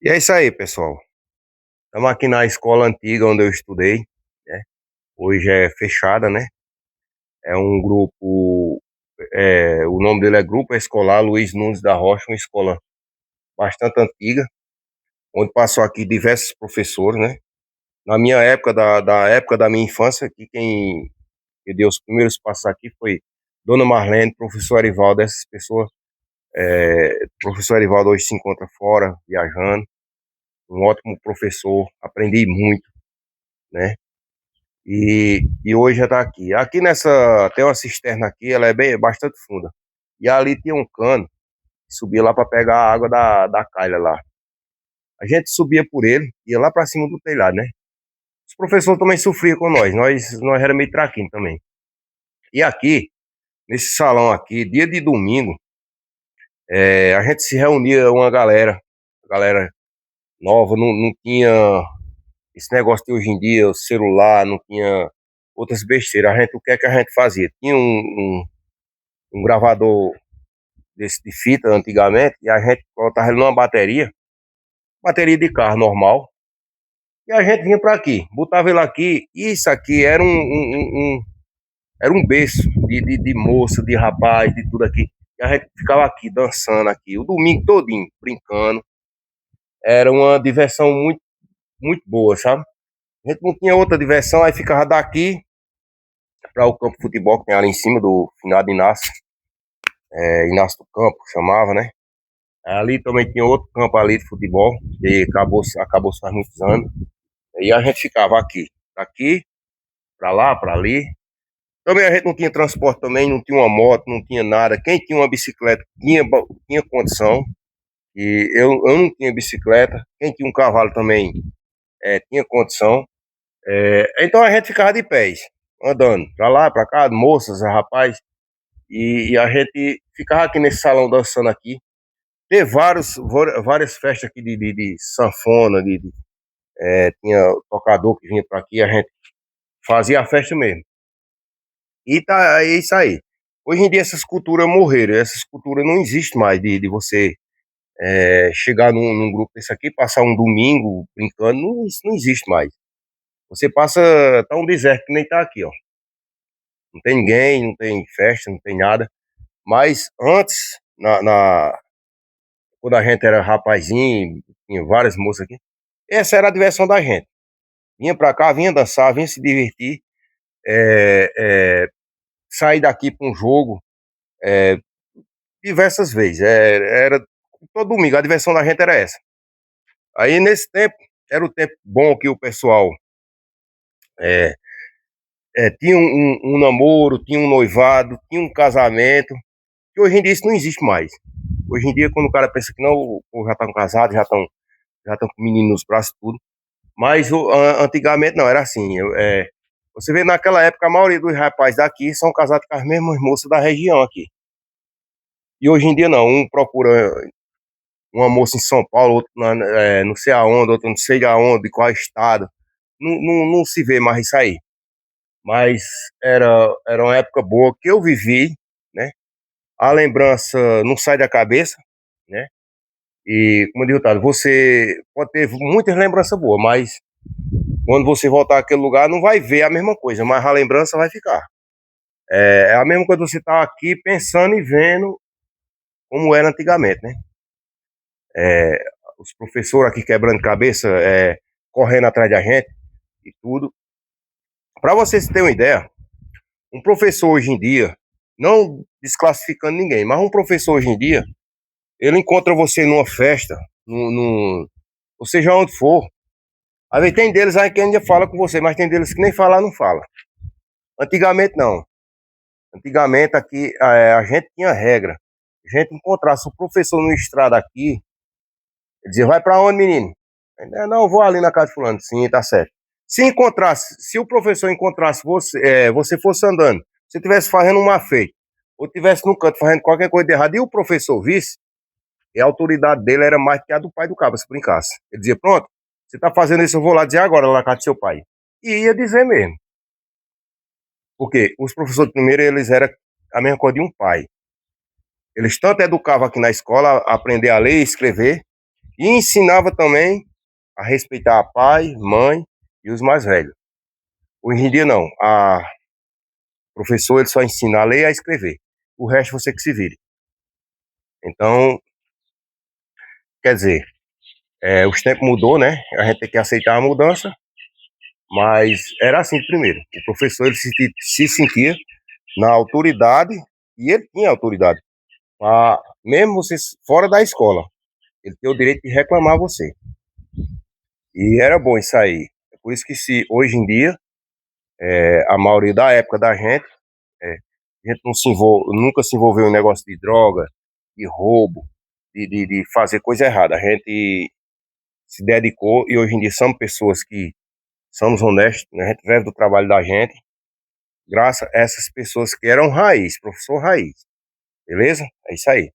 E é isso aí, pessoal. Estamos aqui na escola antiga onde eu estudei, né? Hoje é fechada, né? É um grupo, o nome dele é Grupo Escolar Luiz Nunes da Rocha, uma escola bastante antiga, onde passou aqui diversos professores, né? Na minha época, da época da minha infância, aqui quem me deu os primeiros passos aqui foi Dona Marlene, professor Arivaldo, essas pessoas. Professor Arivaldo hoje se encontra fora, viajando, um ótimo professor, aprendi muito, né? E hoje já está aqui. Aqui nessa, tem uma cisterna aqui, ela é bastante funda. E ali tinha um cano que subia lá para pegar a água da calha lá. A gente subia por ele, ia lá para cima do telhado, né? Os professores também sofriam com nós era meio traquinho também. E aqui, nesse salão aqui, dia de domingo, a gente se reunia uma galera nova, não tinha esse negócio de hoje em dia, o celular, não tinha outras besteiras. O que é que a gente fazia? Tinha um gravador desse de fita antigamente, e a gente colocava ele numa bateria de carro normal, e a gente vinha para aqui, botava ele aqui, e isso aqui era era um berço de moça, de rapaz, de tudo aqui. E a gente ficava aqui dançando aqui, o domingo todinho, brincando. Era uma diversão muito boa, sabe? A gente não tinha outra diversão, aí ficava daqui para o campo de futebol que tem ali em cima do finado Inácio, Inácio do Campo, chamava, né? Ali também tinha outro campo ali de futebol, que acabou faz muitos anos. E a gente ficava daqui, pra lá, pra ali. Também a gente não tinha transporte também, não tinha uma moto, não tinha nada. Quem tinha uma bicicleta tinha condição. E eu não tinha bicicleta. Quem tinha um cavalo também tinha condição. Então a gente ficava de pés, andando pra lá, pra cá, moças, rapaz. E a gente ficava aqui nesse salão dançando aqui. Teve várias festas aqui de sanfona, tinha tocador que vinha para aqui, a gente fazia a festa mesmo. E tá, é isso aí. Hoje em dia essas culturas morreram, essas culturas não existem mais de você chegar num grupo desse aqui, passar um domingo brincando, não, isso não existe mais. Você passa, tá um deserto que nem tá aqui, ó. Não tem ninguém, não tem festa, não tem nada. Mas antes, quando a gente era rapazinho, tinha várias moças aqui, essa era a diversão da gente. Vinha pra cá, vinha dançar, vinha se divertir, é, é, sair daqui para um jogo diversas vezes. Era todo domingo, a diversão da gente era essa. Aí nesse tempo, era o tempo bom que o pessoal é, tinha um namoro, tinha um noivado, tinha um casamento, que hoje em dia isso não existe mais. Hoje em dia, quando o cara pensa que não, já estão casados, já estão com menino nos braços e tudo. Mas antigamente não, era assim. Você vê naquela época, a maioria dos rapazes daqui são casados com as mesmas moças da região aqui. E hoje em dia não, um procura uma moça em São Paulo, outro não sei aonde, outro não sei aonde, qual estado. Não se vê mais isso aí. Mas era uma época boa que eu vivi, né? A lembrança não sai da cabeça, né? E, como eu digo, Otávio, você pode ter muitas lembranças boas, mas quando você voltar àquele lugar, não vai ver a mesma coisa, mas a lembrança vai ficar. É a mesma coisa você estar aqui pensando e vendo como era antigamente, né? É, os professores aqui quebrando cabeça, correndo atrás da gente e tudo. Para vocês terem uma ideia, um professor hoje em dia, não desclassificando ninguém, mas um professor hoje em dia, ele encontra você numa festa, ou seja onde for. Às vezes tem deles aí que ainda fala com você, mas tem deles que nem falar, não fala. Antigamente não. Antigamente aqui a gente tinha regra. A gente encontrasse o professor no estrada aqui, ele dizia, vai para onde, menino? Não, vou ali na casa de fulano. Sim, tá certo. Se o professor encontrasse você, você fosse andando, se estivesse fazendo uma feita, ou estivesse no canto fazendo qualquer coisa de errado, e o professor visse, e a autoridade dele era mais que a do pai do cabo, se brincasse. Ele dizia, pronto, você tá fazendo isso, eu vou lá dizer agora, lá na casa do seu pai. E ia dizer mesmo. Porque os professores, primeiro, eles eram a mesma coisa de um pai. Eles tanto educavam aqui na escola, aprender a ler e escrever, E ensinava também a respeitar pai, mãe e os mais velhos. Hoje em dia não. A professor ele só ensina a ler e a escrever. O resto você que se vire. Então, quer dizer, os tempos mudou, né? A gente tem que aceitar a mudança, mas era assim primeiro. O professor ele se sentia na autoridade e ele tinha autoridade. Mesmo você fora da escola, ele tem o direito de reclamar você. E era bom isso aí. É por isso que se hoje em dia, a maioria da época da gente, a gente nunca se envolveu em negócio de droga, de roubo, de fazer coisa errada. A gente se dedicou e hoje em dia somos pessoas que somos honestos, né? A gente vive do trabalho da gente, graças a essas pessoas que eram raiz, professor raiz. Beleza? É isso aí.